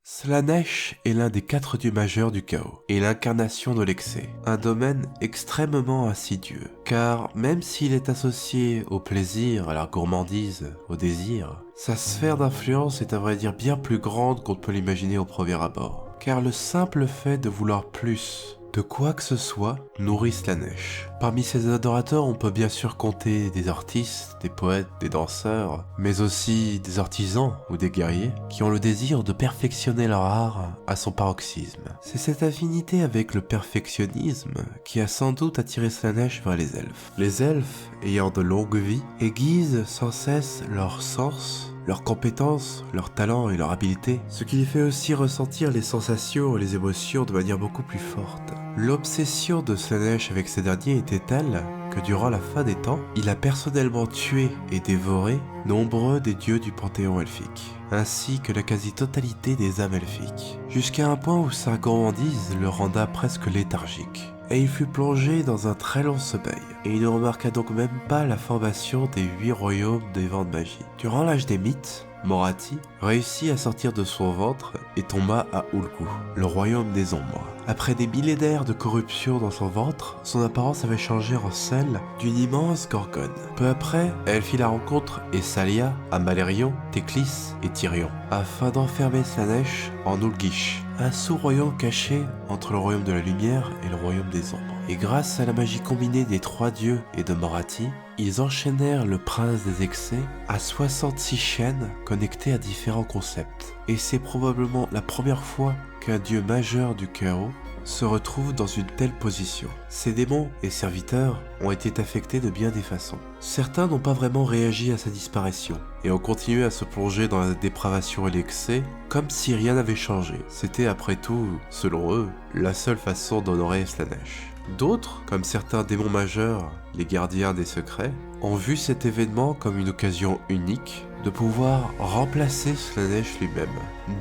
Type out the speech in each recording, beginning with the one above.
Slaanesh est l'un des 4 dieux majeurs du chaos et l'incarnation de l'excès, un domaine extrêmement insidieux, car même s'il est associé au plaisir, à la gourmandise, au désir, sa sphère d'influence est à vrai dire bien plus grande qu'on ne peut l'imaginer au premier abord, car le simple fait de vouloir plus de quoi que ce soit nourrit Slaanesh. Parmi ses adorateurs, on peut bien sûr compter des artistes, des poètes, des danseurs, mais aussi des artisans ou des guerriers qui ont le désir de perfectionner leur art à son paroxysme. C'est cette affinité avec le perfectionnisme qui a sans doute attiré Slaanesh vers les elfes. Les elfes, ayant de longues vies, aiguisent sans cesse leur sens, leurs compétences, leurs talents et leur habileté, ce qui les fait aussi ressentir les sensations et les émotions de manière beaucoup plus forte. L'obsession de Slaanesh avec ces derniers était telle que durant la fin des temps, il a personnellement tué et dévoré nombreux des dieux du panthéon elfique, ainsi que la quasi-totalité des âmes elfiques, jusqu'à un point où sa gourmandise le renda presque léthargique. Et il fut plongé dans un très long sommeil, et il ne remarqua donc même pas la formation des 8 royaumes des vents de magie. Durant l'âge des mythes, Morathi réussit à sortir de son ventre et tomba à Ulgu, le royaume des ombres. Après des millénaires de corruption dans son ventre, son apparence avait changé en celle d'une immense gorgone. Peu après, elle fit la rencontre Essalia, Amalérion, Teclis et Tyrion, afin d'enfermer Slaanesh en Ulgish, un sous-royaume caché entre le royaume de la lumière et le royaume des ombres. Et grâce à la magie combinée des 3 dieux et de Morathi, ils enchaînèrent le prince des excès à 66 chaînes connectées à différents concepts. Et c'est probablement la première fois qu'un dieu majeur du chaos se retrouve dans une telle position. Ses démons et serviteurs ont été affectés de bien des façons. Certains n'ont pas vraiment réagi à sa disparition et ont continué à se plonger dans la dépravation et l'excès comme si rien n'avait changé. C'était après tout, selon eux, la seule façon d'honorer Slaanesh. D'autres, comme certains démons majeurs, les gardiens des secrets, ont vu cet événement comme une occasion unique de pouvoir remplacer Slaanesh lui-même,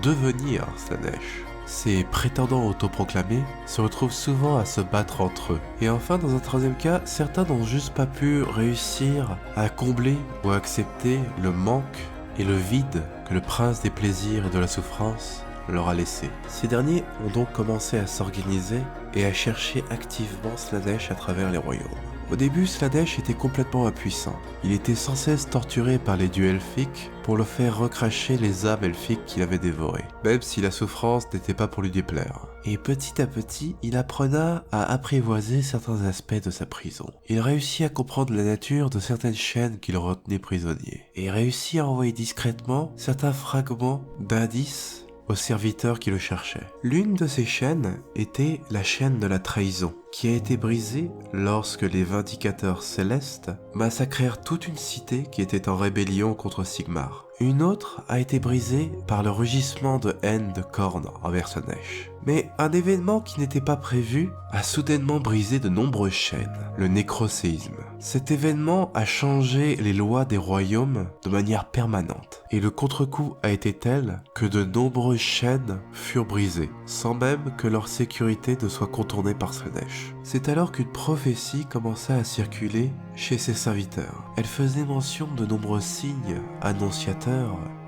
devenir Slaanesh. Ces prétendants autoproclamés se retrouvent souvent à se battre entre eux. Et enfin, dans un troisième cas, certains n'ont juste pas pu réussir à combler ou à accepter le manque et le vide que le prince des plaisirs et de la souffrance leur a laissé. Ces derniers ont donc commencé à s'organiser et à chercher activement Slaanesh à travers les royaumes. Au début, Slaanesh était complètement impuissant. Il était sans cesse torturé par les dieux elfiques pour le faire recracher les âmes elfiques qu'il avait dévorées, même si la souffrance n'était pas pour lui déplaire. Et petit à petit, il apprenait à apprivoiser certains aspects de sa prison. Il réussit à comprendre la nature de certaines chaînes qui le retenaient prisonnier, et réussit à envoyer discrètement certains fragments d'indices aux serviteurs qui le cherchaient. L'une de ces chaînes était la chaîne de la trahison, qui a été brisée lorsque les Vindicateurs Célestes massacrèrent toute une cité qui était en rébellion contre Sigmar. Une autre a été brisée par le rugissement de haine de Khorne envers Slaanesh. Mais un événement qui n'était pas prévu a soudainement brisé de nombreuses chaînes, le nécroséisme. Cet événement a changé les lois des royaumes de manière permanente, et le contre-coup a été tel que de nombreuses chaînes furent brisées, sans même que leur sécurité ne soit contournée par Slaanesh. C'est alors qu'une prophétie commença à circuler chez ses serviteurs. Elle faisait mention de nombreux signes annonciateurs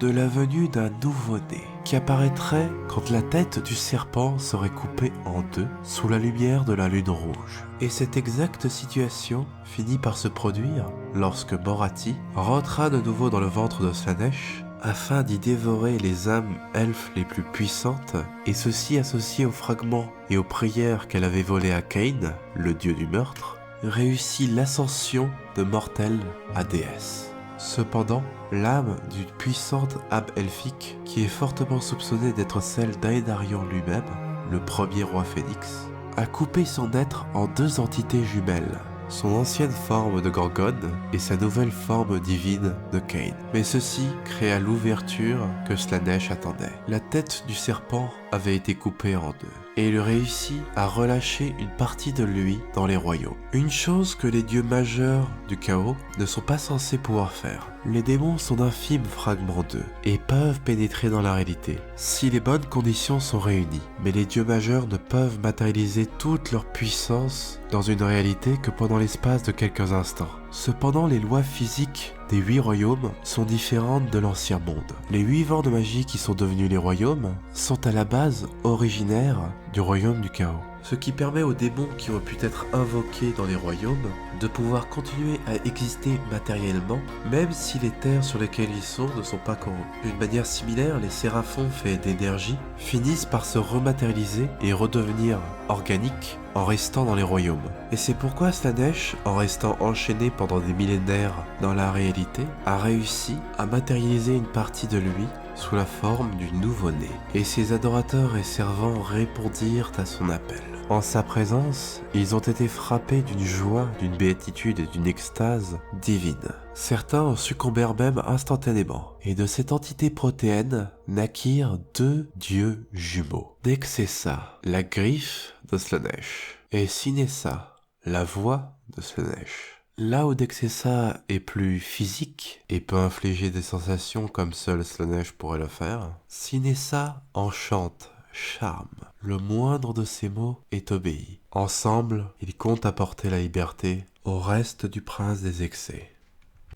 de la venue d'un nouveau-né qui apparaîtrait quand la tête du serpent serait coupée en deux sous la lumière de la lune rouge. Et cette exacte situation finit par se produire lorsque Morathi rentra de nouveau dans le ventre de Slaanesh afin d'y dévorer les âmes elfes les plus puissantes, et ceci associé aux fragments et aux prières qu'elle avait volées à Cain, le dieu du meurtre, réussit l'ascension de mortel à déesse. Cependant, l'âme d'une puissante âme elfique, qui est fortement soupçonnée d'être celle d'Aenarion lui-même, le premier roi phénix, a coupé son être en 2 entités jumelles, son ancienne forme de Gorgone et sa nouvelle forme divine de Cain. Mais ceci créa l'ouverture que Slaanesh attendait. La tête du serpent avait été coupée en 2, et il réussit à relâcher une partie de lui dans les royaumes. Une chose que les dieux majeurs du chaos ne sont pas censés pouvoir faire. Les démons sont d'infimes fragments d'eux, et peuvent pénétrer dans la réalité, si les bonnes conditions sont réunies. Mais les dieux majeurs ne peuvent matérialiser toute leur puissance dans une réalité que pendant l'espace de quelques instants. Cependant, les lois physiques des 8 royaumes sont différentes de l'ancien monde. Les 8 vents de magie qui sont devenus les royaumes sont à la base originaires du royaume du chaos. Ce qui permet aux démons qui ont pu être invoqués dans les royaumes de pouvoir continuer à exister matériellement, même si les terres sur lesquelles ils sont ne sont pas corrompues. D'une manière similaire, les séraphons faits d'énergie finissent par se rematérialiser et redevenir organiques en restant dans les royaumes. Et c'est pourquoi Slaanesh, en restant enchaîné pendant des millénaires dans la réalité, a réussi à matérialiser une partie de lui sous la forme du nouveau-né. Et ses adorateurs et servants répondirent à son appel. En sa présence, ils ont été frappés d'une joie, d'une béatitude et d'une extase divine. Certains en succombèrent même instantanément, et de cette entité protéenne naquirent 2 dieux jumeaux. Dexessa, la griffe de Slaanesh, et Sinessa, la voix de Slaanesh. Là où Dexessa est plus physique et peut infliger des sensations comme seul Slaanesh pourrait le faire, Sinessa enchante, charme. Le moindre de ces mots est obéi. Ensemble, ils comptent apporter la liberté au reste du prince des excès.